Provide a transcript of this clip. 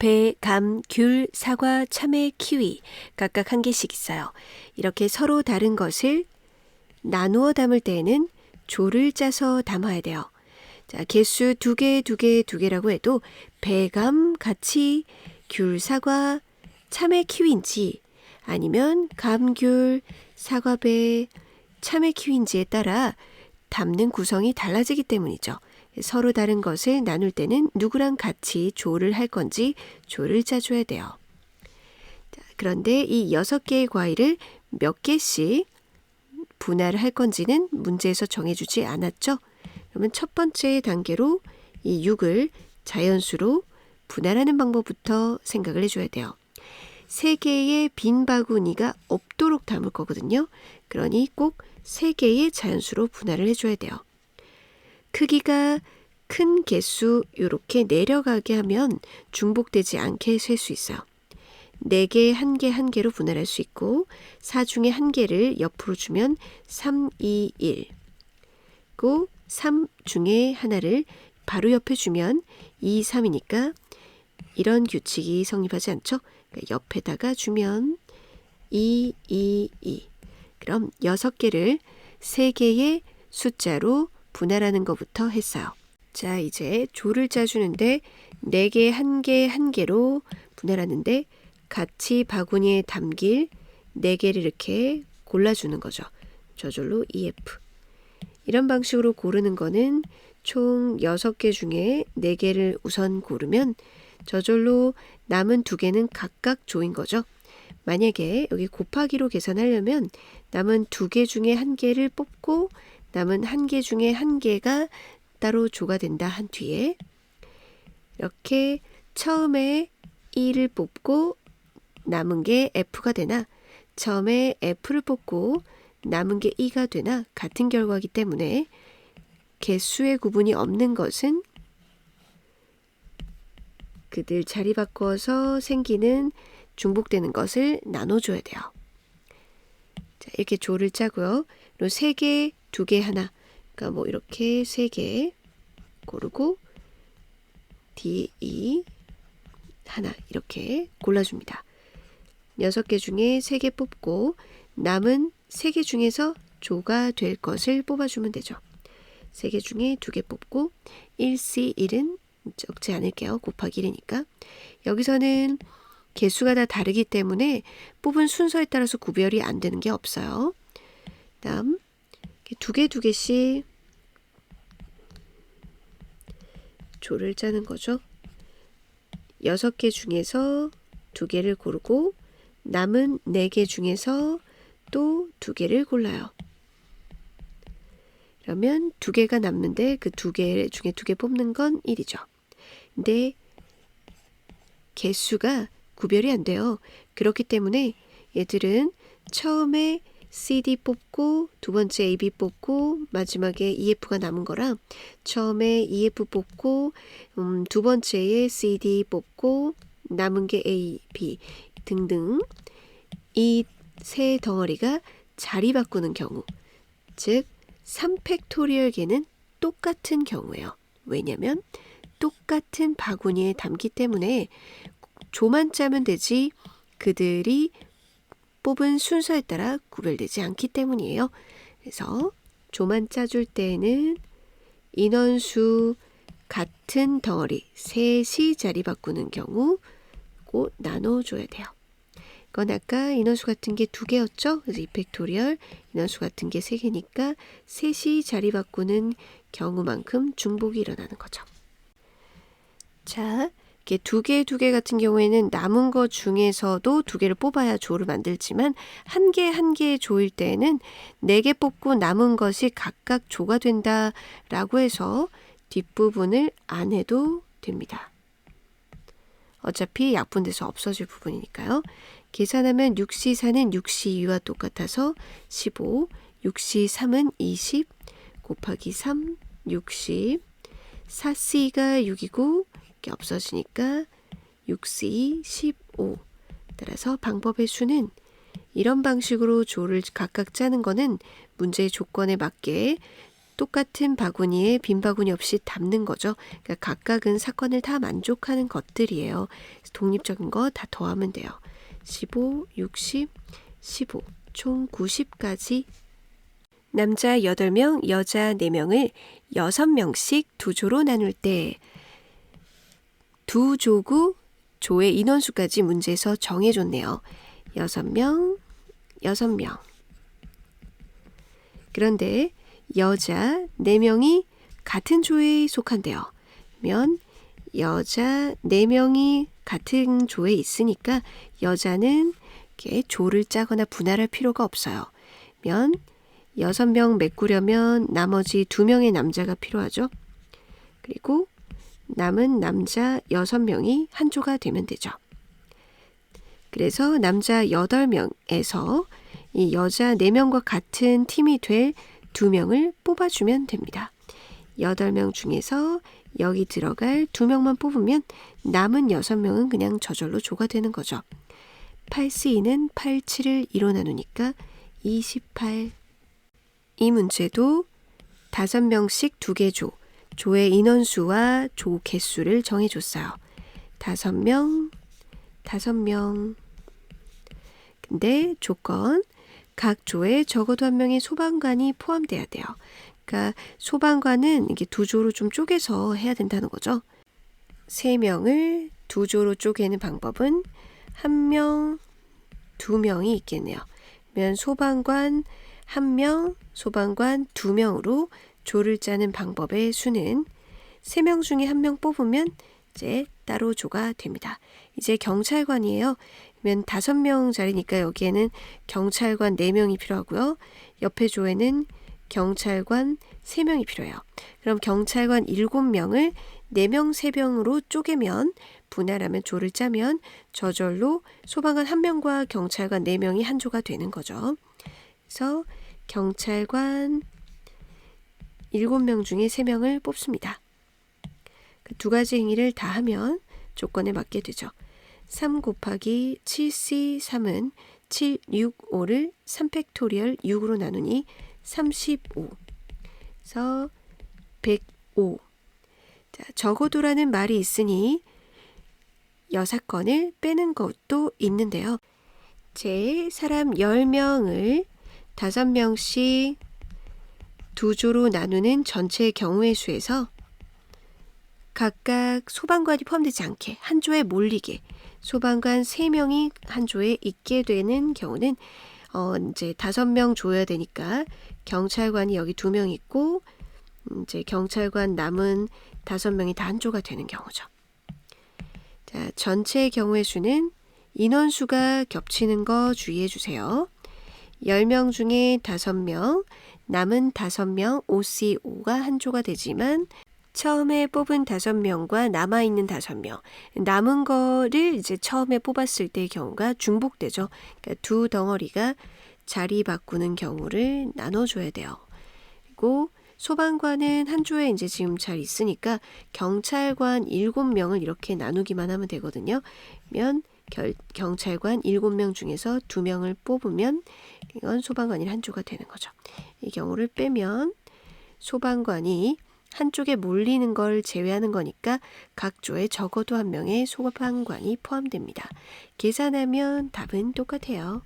배, 감, 귤, 사과, 참외, 키위 각각 한 개씩 있어요. 이렇게 서로 다른 것을 나누어 담을 때에는 조를 짜서 담아야 돼요. 자, 개수 두 개라고 해도 배, 감, 같이 귤, 사과, 참외, 키위인지 아니면 감, 귤, 사과, 배, 참외, 키위인지에 따라 담는 구성이 달라지기 때문이죠. 서로 다른 것을 나눌 때는 누구랑 같이 조를 할 건지 조를 짜줘야 돼요. 자, 그런데 이 6개의 과일을 몇 개씩 분할을 할 건지는 문제에서 정해주지 않았죠. 그러면 첫 번째 단계로 이 6을 자연수로 분할하는 방법부터 생각을 해줘야 돼요. 3개의 빈 바구니가 없도록 담을 거거든요. 그러니 꼭 3개의 자연수로 분할을 해줘야 돼요. 크기가 큰 개수 이렇게 내려가게 하면 중복되지 않게 셀 수 있어요. 4개, 1개, 1개로 분할할 수 있고 4 중에 1개를 옆으로 주면 3, 2, 1 고 3 중에 하나를 바로 옆에 주면 2, 3이니까 이런 규칙이 성립하지 않죠? 그러니까 옆에다가 주면 2, 2, 2 그럼 6개를 3개의 숫자로 분할하는 것부터 했어요. 자, 이제 조를 짜주는데 4개, 1개, 1개로 분할하는데 같이 바구니에 담길 4개를 이렇게 골라주는 거죠. 저절로 EF. 이런 방식으로 고르는 거는 총 6개 중에 4개를 우선 고르면 저절로 남은 2개는 각각 조인 거죠. 만약에 여기 곱하기로 계산하려면 남은 2개 중에 1개를 뽑고 남은 1개 중에 1개가 따로 조가 된다 한 뒤에 이렇게 처음에 E를 뽑고 남은 게 F가 되나 처음에 F를 뽑고 남은 게 E가 되나 같은 결과이기 때문에 개수의 구분이 없는 것은 그들 자리 바꿔서 생기는 중복되는 것을 나눠줘야 돼요. 자, 이렇게 조를 짜고요. 그리고 3개, 2개, 하나. 그러니까 뭐 이렇게 3개 고르고 D, E, 하나 이렇게 골라줍니다. 6개 중에 3개 뽑고 남은 3개 중에서 조가 될 것을 뽑아주면 되죠. 3개 중에 2개 뽑고 1C 1은 적지 않을게요. 곱하기 1이니까. 여기서는 개수가 다 다르기 때문에 뽑은 순서에 따라서 구별이 안 되는 게 없어요. 다음 2개씩 조를 짜는 거죠. 6개 중에서 2개를 고르고 남은 4개 중에서 또 2개를 골라요. 그러면 2개가 남는데 그 2개 중에 2개 뽑는 건 1이죠. 근데 개수가 구별이 안 돼요. 그렇기 때문에 얘들은 처음에 CD 뽑고 두 번째 AB 뽑고 마지막에 EF가 남은 거랑 처음에 EF 뽑고 두 번째에 CD 뽑고 남은 게 A, B 등등 이 세 덩어리가 자리 바꾸는 경우 즉 3팩토리얼계는 똑같은 경우예요. 왜냐하면 똑같은 바구니에 담기 때문에 조만 짜면 되지 그들이 뽑은 순서에 따라 구별되지 않기 때문이에요. 그래서 조만 짜줄 때는 인원수 같은 덩어리 셋이 자리 바꾸는 경우 꼭 나눠줘야 돼요. 이건 아까 인원수 같은 게 2개였죠. 그래서 2팩토리얼 인원수 같은 게 3개니까 셋이 자리 바꾸는 경우만큼 중복이 일어나는 거죠. 자, 이렇게 2개 같은 경우에는 남은 것 중에서도 2개를 뽑아야 조를 만들지만 1개 조일 때는 4개 뽑고 남은 것이 각각 조가 된다라고 해서 뒷부분을 안 해도 됩니다. 어차피 약분돼서 없어질 부분이니까요. 계산하면 6C4는 6C2와 똑같아서 15, 6C3은 20 곱하기 3, 60, 4C가 6이고 이게 없어지니까 6C 15 따라서 방법의 수는 이런 방식으로 조를 각각 짜는 거는 문제의 조건에 맞게 똑같은 바구니에 빈 바구니 없이 담는 거죠. 그러니까 각각은 사건을 다 만족하는 것들이에요. 독립적인 거 다 더하면 돼요. 15, 60, 15, 총 90까지. 남자 8명, 여자 4명을 6명씩 두 조로 나눌 때 두 조구 조의 인원수까지 문제에서 정해줬네요. 6명, 6명. 그런데 여자 4명이 같은 조에 속한대요. 그러면 여자 4명이 같은 조에 있으니까 여자는 이렇게 조를 짜거나 분할할 필요가 없어요. 그러면 6명 메꾸려면 나머지 2명의 남자가 필요하죠. 그리고 남은 남자 6명이 한 조가 되면 되죠. 그래서 남자 8명에서 이 여자 4명과 같은 팀이 될 2명을 뽑아주면 됩니다. 8명 중에서 여기 들어갈 2명만 뽑으면 남은 6명은 그냥 저절로 조가 되는 거죠. 8C2는 8, 7을 2로 나누니까 28. 이 문제도 5명씩 2개 조, 조의 인원수와 조 개수를 정해줬어요. 5명, 5명. 근데 조건, 각 조에 적어도 한 명의 소방관이 포함돼야 돼요. 그러니까 소방관은 이게 두 조로 좀 쪼개서 해야 된다는 거죠. 3명을 두 조로 쪼개는 방법은 1명, 2명이 있겠네요. 그러면 소방관 1명, 소방관 2명으로 조를 짜는 방법의 수는 3명 중에 1명 뽑으면 이제 따로 조가 됩니다. 이제 경찰관이에요. 그러면 5명짜리니까 여기에는 경찰관 4명이 필요하고요. 옆에 조에는 경찰관 3명이 필요해요. 그럼 경찰관 7명을 4명, 3명으로 쪼개면 분할하면 조를 짜면 저절로 소방관 1명과 경찰관 4명이 한 조가 되는 거죠. 그래서 경찰관 7명 중에 3명을 뽑습니다. 그 두 가지 행위를 다 하면 조건에 맞게 되죠. 3 곱하기 7C3은 7, 6, 5를 3팩토리얼 6으로 나누니 35. 그래서 105. 자, 적어도라는 말이 있으니 여사건을 빼는 것도 있는데요. 제 사람 10명을 5명씩 두 조로 나누는 전체 경우의 수에서 각각 소방관이 포함되지 않게 한 조에 몰리게 소방관 3명이 한 조에 있게 되는 경우는 이제 5명 줘야 되니까 경찰관이 여기 2명 있고 이제 경찰관 남은 5명이 다 한 조가 되는 경우죠. 자, 전체 경우의 수는 인원수가 겹치는 거 주의해 주세요. 10명 중에 5명, 남은 5명, 5C5가 한 조가 되지만 처음에 뽑은 5명과 남아있는 5명, 남은 거를 이제 처음에 뽑았을 때의 경우가 중복되죠. 그러니까 두 덩어리가 자리 바꾸는 경우를 나눠줘야 돼요. 그리고 소방관은 한 조에 이제 지금 잘 있으니까 경찰관 7명을 이렇게 나누기만 하면 되거든요. 그러면 경찰관 7명 중에서 2명을 뽑으면 이건 소방관이 한 조가 되는 거죠. 이 경우를 빼면 소방관이 한쪽에 몰리는 걸 제외하는 거니까 각 조에 적어도 한 명의 소방관이 포함됩니다. 계산하면 답은 똑같아요.